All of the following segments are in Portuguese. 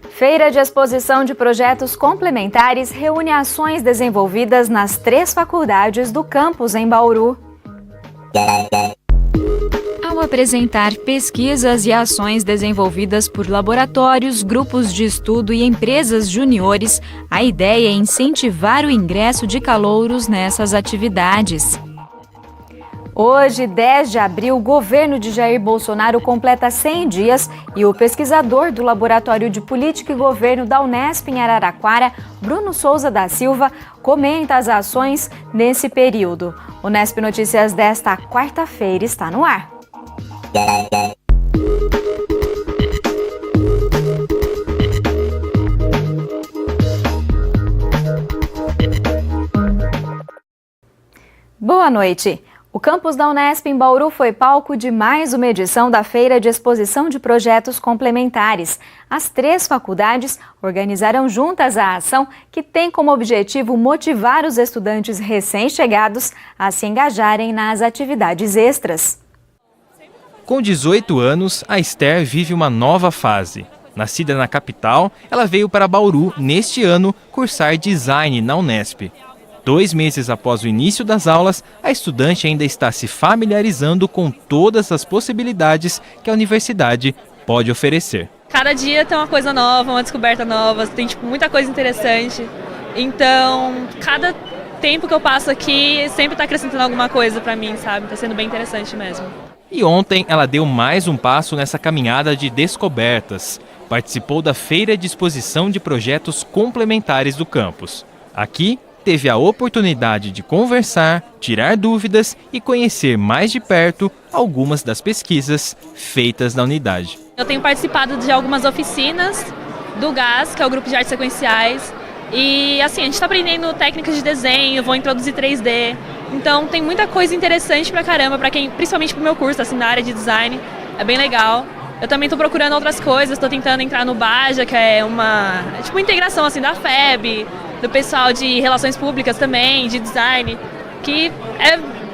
Feira de Exposição de Projetos Complementares reúne ações desenvolvidas nas 3 faculdades do campus em Bauru. Ao apresentar pesquisas e ações desenvolvidas por laboratórios, grupos de estudo e empresas juniores, a ideia é incentivar o ingresso de calouros nessas atividades. Hoje, 10 de abril, o governo de Jair Bolsonaro completa 100 dias e o pesquisador do Laboratório de Política e Governo da Unesp em Araraquara, Bruno Souza da Silva, comenta as ações nesse período. Unesp Notícias desta quarta-feira está no ar. Boa noite. O campus da Unesp em Bauru foi palco de mais uma edição da Feira de Exposição de Projetos Complementares. As 3 faculdades organizaram juntas a ação que tem como objetivo motivar os estudantes recém-chegados a se engajarem nas atividades extras. Com 18 anos, a Esther vive uma nova fase. Nascida na capital, ela veio para Bauru, neste ano, cursar design na Unesp. 2 meses após o início das aulas, a estudante ainda está se familiarizando com todas as possibilidades que a universidade pode oferecer. Cada dia tem uma coisa nova, uma descoberta nova, tem muita coisa interessante. Então, cada tempo que eu passo aqui sempre está acrescentando alguma coisa para mim, sabe? Está sendo bem interessante mesmo. E ontem ela deu mais um passo nessa caminhada de descobertas. Participou da Feira de Exposição de Projetos Complementares do campus. Aqui, teve a oportunidade de conversar, tirar dúvidas e conhecer mais de perto algumas das pesquisas feitas na unidade. Eu tenho participado de algumas oficinas do GAS, que é o Grupo de Artes Sequenciais, e assim, a gente está aprendendo técnicas de desenho, vou introduzir 3D, então tem muita coisa interessante pra caramba, para quem, principalmente pro meu curso, assim, na área de design, é bem legal. Eu também estou procurando outras coisas, estou tentando entrar no Baja, que é uma integração assim, da FEB, do pessoal de relações públicas também, de design, que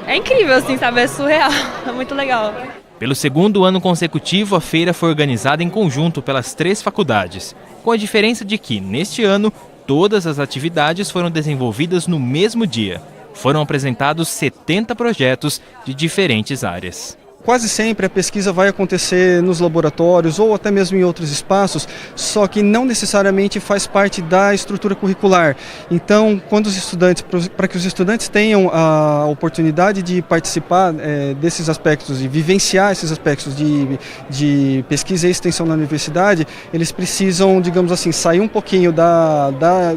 é incrível, assim, sabe? É surreal, é muito legal. Pelo 2º ano consecutivo, a feira foi organizada em conjunto pelas 3 faculdades, com a diferença de que, neste ano, todas as atividades foram desenvolvidas no mesmo dia. Foram apresentados 70 projetos de diferentes áreas. Quase sempre a pesquisa vai acontecer nos laboratórios ou até mesmo em outros espaços, só que não necessariamente faz parte da estrutura curricular. Então, quando os estudantes, para que os estudantes tenham a oportunidade de participar desses aspectos e vivenciar esses aspectos de pesquisa e extensão na universidade, eles precisam, digamos assim, sair um pouquinho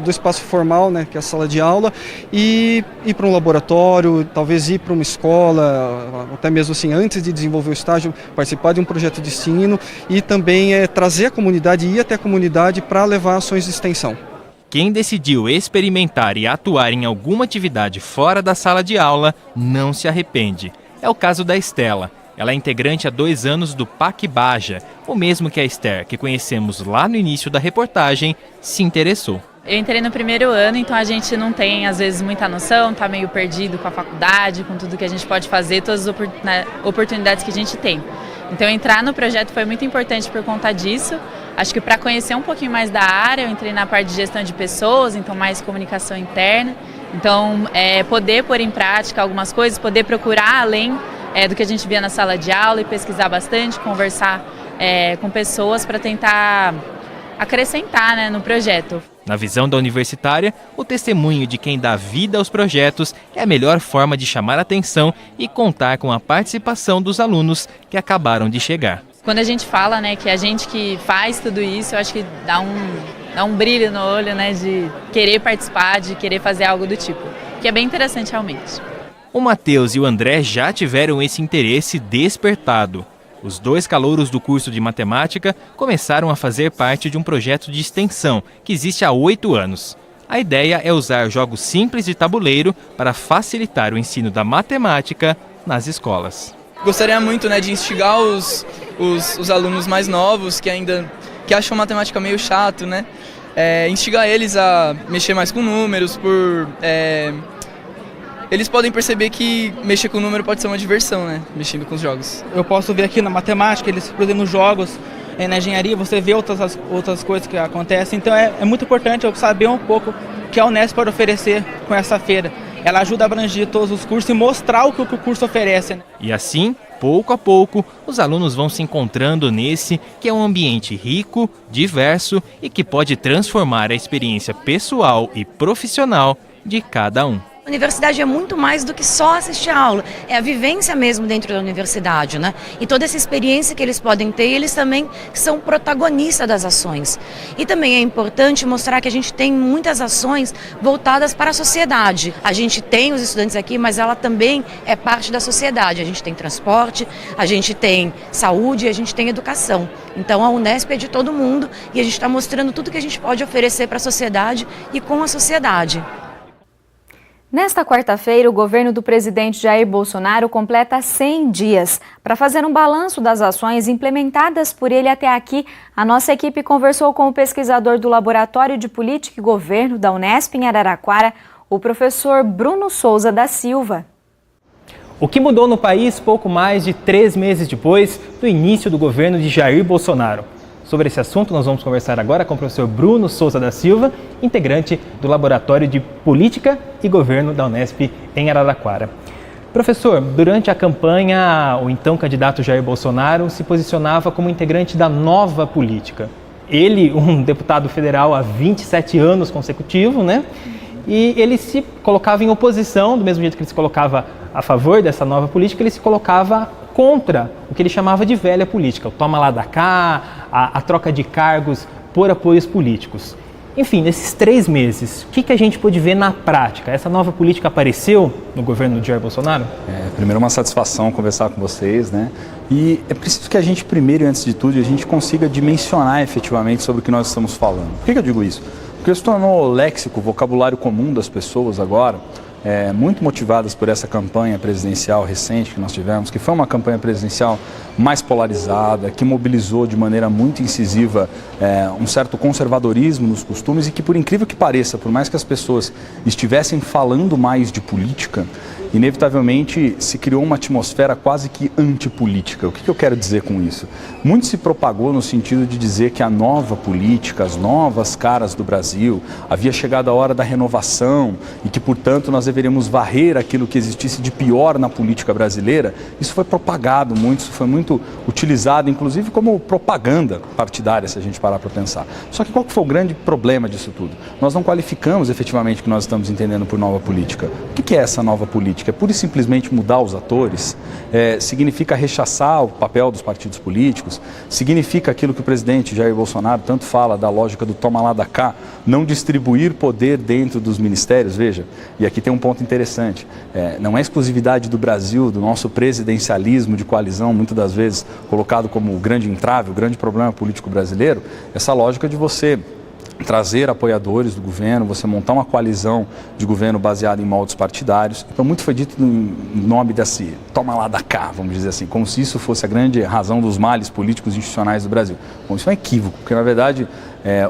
do espaço formal, né, que é a sala de aula, e ir para um laboratório, talvez ir para uma escola, até mesmo assim, antes de desenvolver o estágio, participar de um projeto de ensino e também trazer a comunidade e ir até a comunidade para levar ações de extensão. Quem decidiu experimentar e atuar em alguma atividade fora da sala de aula não se arrepende. É o caso da Estela. Ela é integrante há 2 anos do PAC Baja, o mesmo que a Esther, que conhecemos lá no início da reportagem, se interessou. Eu entrei no 1º ano, então a gente não tem, às vezes, muita noção, tá meio perdido com a faculdade, com tudo que a gente pode fazer, todas as oportunidades que a gente tem. Então entrar no projeto foi muito importante por conta disso. Acho que para conhecer um pouquinho mais da área, eu entrei na parte de gestão de pessoas, então mais comunicação interna. Então poder pôr em prática algumas coisas, poder procurar além do que a gente via na sala de aula e pesquisar bastante, conversar com pessoas para tentar acrescentar, né, no projeto. Na visão da universitária, o testemunho de quem dá vida aos projetos é a melhor forma de chamar a atenção e contar com a participação dos alunos que acabaram de chegar. Quando a gente fala, né, que a gente que faz tudo isso, eu acho que dá um brilho no olho, né, de querer participar, de querer fazer algo do tipo, que é bem interessante realmente. O Matheus e o André já tiveram esse interesse despertado. Os 2 calouros do curso de matemática começaram a fazer parte de um projeto de extensão que existe há 8 anos. A ideia é usar jogos simples de tabuleiro para facilitar o ensino da matemática nas escolas. Gostaria muito, né, de instigar os alunos mais novos que acham matemática meio chato, né? Instigar eles a mexer mais com números, eles podem perceber que mexer com o número pode ser uma diversão, né? Mexendo com os jogos. Eu posso ver aqui na matemática, eles produzindo jogos, na engenharia, você vê outras coisas que acontecem, então é muito importante eu saber um pouco o que a Unesp pode oferecer com essa feira. Ela ajuda a abranger todos os cursos e mostrar o que o curso oferece, né? E assim, pouco a pouco, os alunos vão se encontrando nesse que é um ambiente rico, diverso e que pode transformar a experiência pessoal e profissional de cada um. A universidade é muito mais do que só assistir a aula, é a vivência mesmo dentro da universidade, né? E toda essa experiência que eles podem ter, eles também são protagonistas das ações. E também é importante mostrar que a gente tem muitas ações voltadas para a sociedade. A gente tem os estudantes aqui, mas ela também é parte da sociedade. A gente tem transporte, a gente tem saúde, a gente tem educação. Então a Unesp é de todo mundo e a gente está mostrando tudo que a gente pode oferecer para a sociedade e com a sociedade. Nesta quarta-feira, o governo do presidente Jair Bolsonaro completa 100 dias. Para fazer um balanço das ações implementadas por ele até aqui, a nossa equipe conversou com o pesquisador do Laboratório de Política e Governo da Unesp em Araraquara, o professor Bruno Souza da Silva. O que mudou no país pouco mais de 3 meses depois do início do governo de Jair Bolsonaro? Sobre esse assunto, nós vamos conversar agora com o professor Bruno Souza da Silva, integrante do Laboratório de Política e Governo da Unesp em Araraquara. Professor, durante a campanha, o então candidato Jair Bolsonaro se posicionava como integrante da nova política. Ele, um deputado federal há 27 anos consecutivos, né? E ele se colocava em oposição, do mesmo jeito que ele se colocava a favor dessa nova política, ele se colocava contra o que ele chamava de velha política, o toma lá da cá, a troca de cargos por apoios políticos. Enfim, nesses 3 meses, o que a gente pôde ver na prática? Essa nova política apareceu no governo de Jair Bolsonaro? Primeiro, uma satisfação conversar com vocês, né? E é preciso que a gente, primeiro e antes de tudo, a gente consiga dimensionar efetivamente sobre o que nós estamos falando. Por que eu digo isso? Porque se tornou léxico, vocabulário comum das pessoas agora, muito motivadas por essa campanha presidencial recente que nós tivemos, que foi uma campanha presidencial mais polarizada, que mobilizou de maneira muito incisiva um certo conservadorismo nos costumes e que, por incrível que pareça, por mais que as pessoas estivessem falando mais de política, inevitavelmente se criou uma atmosfera quase que antipolítica. O que eu quero dizer com isso? Muito se propagou no sentido de dizer que a nova política, as novas caras do Brasil, havia chegado a hora da renovação e que, portanto, nós deveríamos varrer aquilo que existisse de pior na política brasileira. Isso foi propagado muito, isso foi muito utilizado, inclusive como propaganda partidária, se a gente parar para pensar. Só que qual que foi o grande problema disso tudo? Nós não qualificamos efetivamente o que nós estamos entendendo por nova política. O que é essa nova política? É pura e simplesmente mudar os atores, significa rechaçar o papel dos partidos políticos, significa aquilo que o presidente Jair Bolsonaro tanto fala da lógica do toma lá da cá, não distribuir poder dentro dos ministérios, veja, e aqui tem um ponto interessante, não é exclusividade do Brasil, do nosso presidencialismo de coalizão, muitas das vezes colocado como o grande entrave, o grande problema político brasileiro, essa lógica de você trazer apoiadores do governo, você montar uma coalizão de governo baseada em moldes partidários. Então, muito foi dito no nome desse toma lá da cá, vamos dizer assim, como se isso fosse a grande razão dos males políticos e institucionais do Brasil. Bom, isso é um equívoco, porque, na verdade,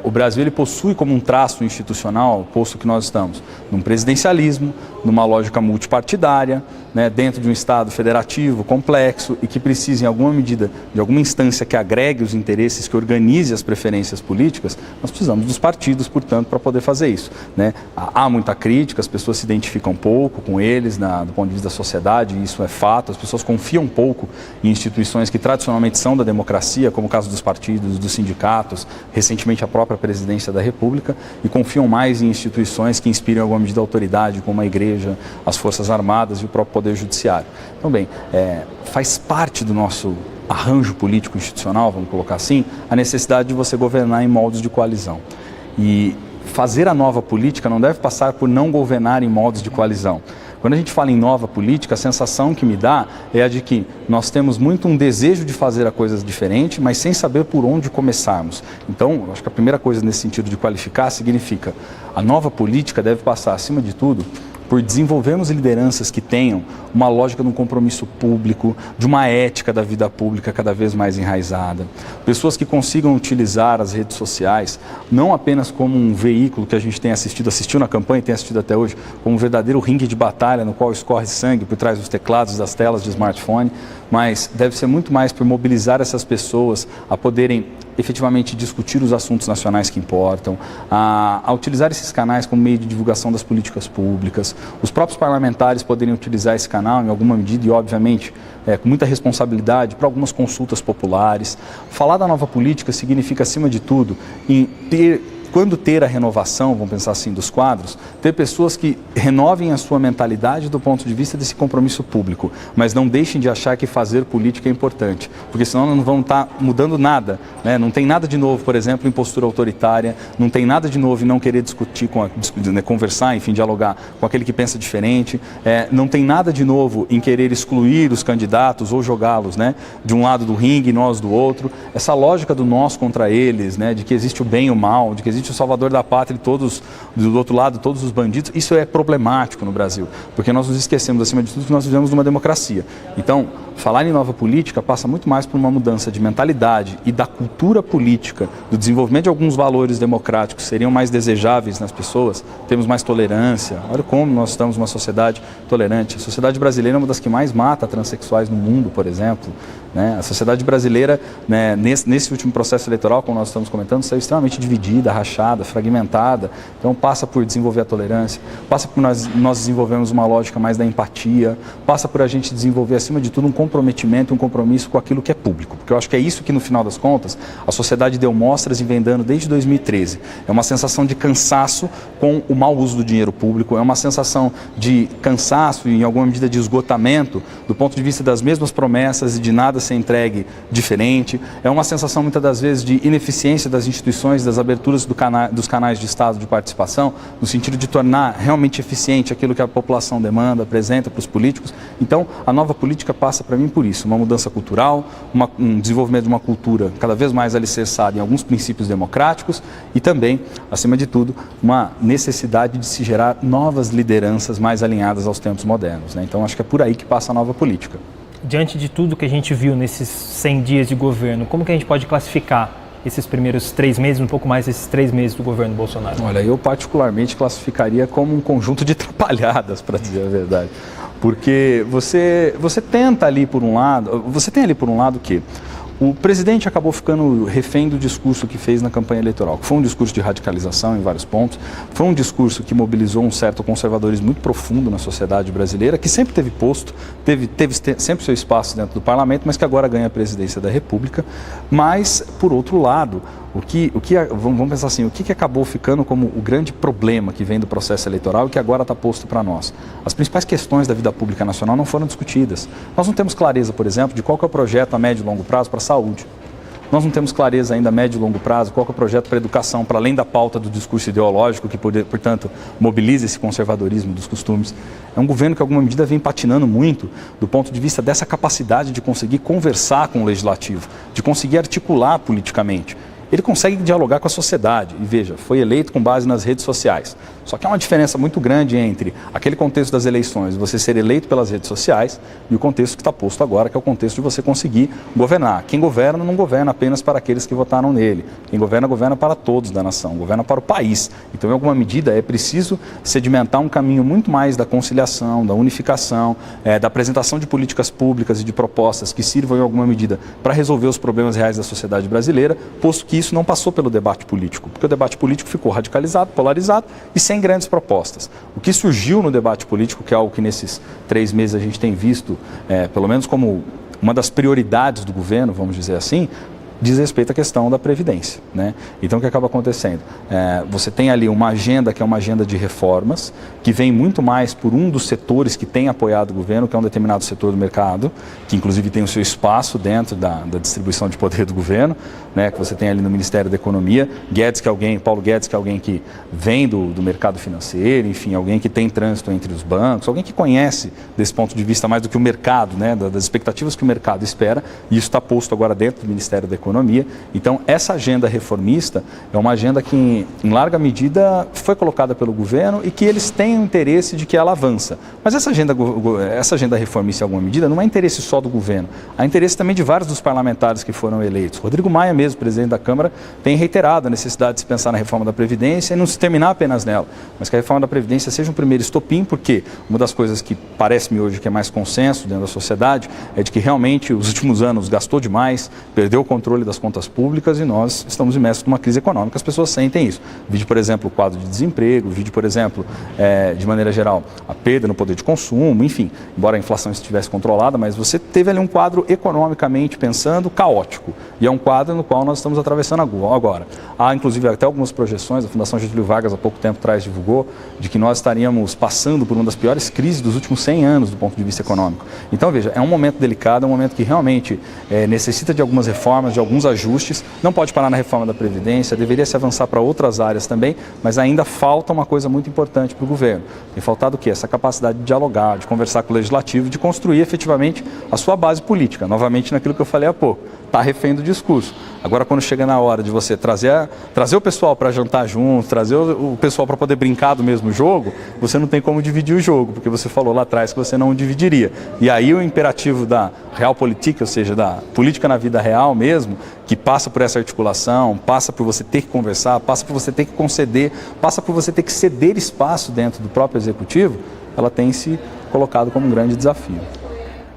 o Brasil ele possui como um traço institucional, o posto que nós estamos, num presidencialismo, numa lógica multipartidária, né, dentro de um Estado federativo complexo e que precisa, em alguma medida, de alguma instância que agregue os interesses, que organize as preferências políticas, nós precisamos dos partidos, portanto, para poder fazer isso, né? Há muita crítica, as pessoas se identificam pouco com eles do ponto de vista da sociedade, e isso é fato, as pessoas confiam pouco em instituições que tradicionalmente são da democracia, como o caso dos partidos, dos sindicatos, recentemente a própria presidência da República, e confiam mais em instituições que inspiram alguma medida de autoridade, como a Igreja, as Forças Armadas e o próprio Poder Judiciário. Então, bem, faz parte do nosso arranjo político institucional, vamos colocar assim, a necessidade de você governar em moldes de coalizão. E fazer a nova política não deve passar por não governar em moldes de coalizão. Quando a gente fala em nova política, a sensação que me dá é a de que nós temos muito um desejo de fazer a coisa diferente, mas sem saber por onde começarmos. Então, acho que a primeira coisa nesse sentido de qualificar significa a nova política deve passar, acima de tudo, por desenvolvermos lideranças que tenham uma lógica de um compromisso público, de uma ética da vida pública cada vez mais enraizada. Pessoas que consigam utilizar as redes sociais não apenas como um veículo que a gente tem assistiu na campanha e tem assistido até hoje, como um verdadeiro ringue de batalha no qual escorre sangue por trás dos teclados, das telas de smartphone, mas deve ser muito mais por mobilizar essas pessoas a poderem efetivamente discutir os assuntos nacionais que importam, a utilizar esses canais como meio de divulgação das políticas públicas. Os próprios parlamentares poderiam utilizar esse canal em alguma medida e, obviamente, com muita responsabilidade para algumas consultas populares. Falar da nova política significa, acima de tudo, quando ter a renovação, vamos pensar assim, dos quadros, ter pessoas que renovem a sua mentalidade do ponto de vista desse compromisso público, mas não deixem de achar que fazer política é importante, porque senão não vão estar mudando nada, né? Não tem nada de novo, por exemplo, em postura autoritária, não tem nada de novo em não querer discutir, conversar, enfim, dialogar com aquele que pensa diferente, não tem nada de novo em querer excluir os candidatos ou jogá-los, né, de um lado do ringue e nós do outro. Essa lógica do nós contra eles, né, de que existe o bem e o mal, de que existe o salvador da pátria e todos, do outro lado, todos os bandidos, isso é problemático no Brasil, porque nós nos esquecemos, acima de tudo, que nós vivemos numa democracia. Então, falar em nova política passa muito mais por uma mudança de mentalidade e da cultura política, do desenvolvimento de alguns valores democráticos que seriam mais desejáveis nas pessoas. Temos mais tolerância. Olha como nós estamos numa sociedade tolerante. A sociedade brasileira é uma das que mais mata transexuais no mundo, por exemplo, né? A sociedade brasileira, né, nesse último processo eleitoral, como nós estamos comentando, saiu extremamente dividida, rachada, fragmentada. Então passa por desenvolver a tolerância, passa por nós desenvolvermos uma lógica mais da empatia, passa por a gente desenvolver, acima de tudo, um comprometimento, um compromisso com aquilo que é público. Porque eu acho que é isso que, no final das contas, a sociedade deu mostras e vem dando desde 2013. É uma sensação de cansaço com o mau uso do dinheiro público, é uma sensação de cansaço e, em alguma medida, de esgotamento do ponto de vista das mesmas promessas e de nada ser entregue diferente. É uma sensação, muitas das vezes, de ineficiência das instituições, das aberturas dos canais de Estado de participação, no sentido de tornar realmente eficiente aquilo que a população demanda, apresenta para os políticos. Então, a nova política passa, para mim, por isso, uma mudança cultural, um desenvolvimento de uma cultura cada vez mais alicerçada em alguns princípios democráticos e também, acima de tudo, uma necessidade de se gerar novas lideranças mais alinhadas aos tempos modernos, né? Então, acho que é por aí que passa a nova política. Diante de tudo que a gente viu nesses 100 dias de governo, como que a gente pode classificar esses primeiros 3 meses, um pouco mais desses 3 meses do governo Bolsonaro? Olha, eu particularmente classificaria como um conjunto de atrapalhadas, para dizer a verdade. Porque você tenta ali por um lado, você tem ali por um lado que o presidente acabou ficando refém do discurso que fez na campanha eleitoral, que foi um discurso de radicalização em vários pontos, foi um discurso que mobilizou um certo conservadorismo muito profundo na sociedade brasileira, que sempre teve posto, teve sempre seu espaço dentro do parlamento, mas que agora ganha a presidência da República. Mas, por outro lado, vamos pensar assim, o que acabou ficando como o grande problema que vem do processo eleitoral e que agora está posto para nós? As principais questões da vida pública nacional não foram discutidas. Nós não temos clareza, por exemplo, de qual que é o projeto a médio e longo prazo para a saúde. Nós não temos clareza ainda a médio e longo prazo qual que é o projeto para a educação, para além da pauta do discurso ideológico, que, portanto, mobiliza esse conservadorismo dos costumes. É um governo que, em alguma medida, vem patinando muito do ponto de vista dessa capacidade de conseguir conversar com o legislativo, de conseguir articular politicamente. Ele consegue dialogar com a sociedade e, veja, foi eleito com base nas redes sociais. Só que há uma diferença muito grande entre aquele contexto das eleições, você ser eleito pelas redes sociais, e o contexto que está posto agora, que é o contexto de você conseguir governar. Quem governa não governa apenas para aqueles que votaram nele. Quem governa, governa para todos da nação, governa para o país. Então, em alguma medida, é preciso sedimentar um caminho muito mais da conciliação, da unificação, da apresentação de políticas públicas e de propostas que sirvam, em alguma medida, para resolver os problemas reais da sociedade brasileira, posto que isso não passou pelo debate político, porque o debate político ficou radicalizado, polarizado e sem grandes propostas. O que surgiu no debate político, que é algo que nesses 3 meses a gente tem visto, pelo menos como uma das prioridades do governo, vamos dizer assim, diz respeito à questão da Previdência, né? Então, o que acaba acontecendo? Você tem ali uma agenda que é uma agenda de reformas, que vem muito mais por um dos setores que tem apoiado o governo, que é um determinado setor do mercado, que inclusive tem o seu espaço dentro da distribuição de poder do governo, né? Que você tem ali no Ministério da Economia, Paulo Guedes, que é alguém que vem do mercado financeiro, enfim, alguém que tem trânsito entre os bancos, alguém que conhece desse ponto de vista mais do que o mercado, né? Das expectativas que o mercado espera, e isso está posto agora dentro do Ministério da Economia. economia. Então, essa agenda reformista é uma agenda que, em larga medida, foi colocada pelo governo e que eles têm o interesse de que ela avança. Mas essa agenda reformista, em alguma medida, não é interesse só do governo. Há interesse também de vários dos parlamentares que foram eleitos. Rodrigo Maia mesmo, presidente da Câmara, tem reiterado a necessidade de se pensar na reforma da Previdência e não se terminar apenas nela, mas que a reforma da Previdência seja um primeiro estopim, porque uma das coisas que parece-me hoje que é mais consenso dentro da sociedade é de que realmente os últimos anos gastou demais, perdeu o controle das contas públicas e nós estamos imersos numa crise econômica, as pessoas sentem isso. Vide, por exemplo, o quadro de desemprego, vide, por exemplo, de maneira geral, a perda no poder de consumo, enfim, embora a inflação estivesse controlada, mas você teve ali um quadro economicamente pensando caótico, e é um quadro no qual nós estamos atravessando agora. Há, inclusive, até algumas projeções, a Fundação Getúlio Vargas há pouco tempo atrás divulgou, de que nós estaríamos passando por uma das piores crises dos últimos 100 anos do ponto de vista econômico. Então, veja, é um momento delicado, é um momento que realmente necessita de algumas reformas, de alguns ajustes, não pode parar na reforma da Previdência, deveria se avançar para outras áreas também, mas ainda falta uma coisa muito importante para o governo. Tem faltado o quê? Essa capacidade de dialogar, de conversar com o Legislativo, de construir efetivamente a sua base política, novamente naquilo que eu falei há pouco. Está refém do discurso. Agora, quando chega na hora de você trazer o pessoal para jantar junto, trazer o pessoal para poder brincar do mesmo jogo, você não tem como dividir o jogo, porque você falou lá atrás que você não o dividiria. E aí o imperativo da realpolitik, ou seja, da política na vida real mesmo, que passa por essa articulação, passa por você ter que conversar, passa por você ter que conceder, passa por você ter que ceder espaço dentro do próprio executivo, ela tem se colocado como um grande desafio.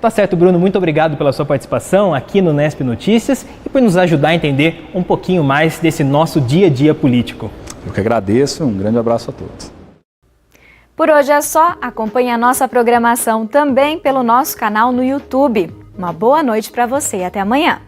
Tá certo, Bruno, muito obrigado pela sua participação aqui no Nesp Notícias e por nos ajudar a entender um pouquinho mais desse nosso dia a dia político. Eu que agradeço, um grande abraço a todos. Por hoje é só, acompanhe a nossa programação também pelo nosso canal no YouTube. Uma boa noite para você e até amanhã.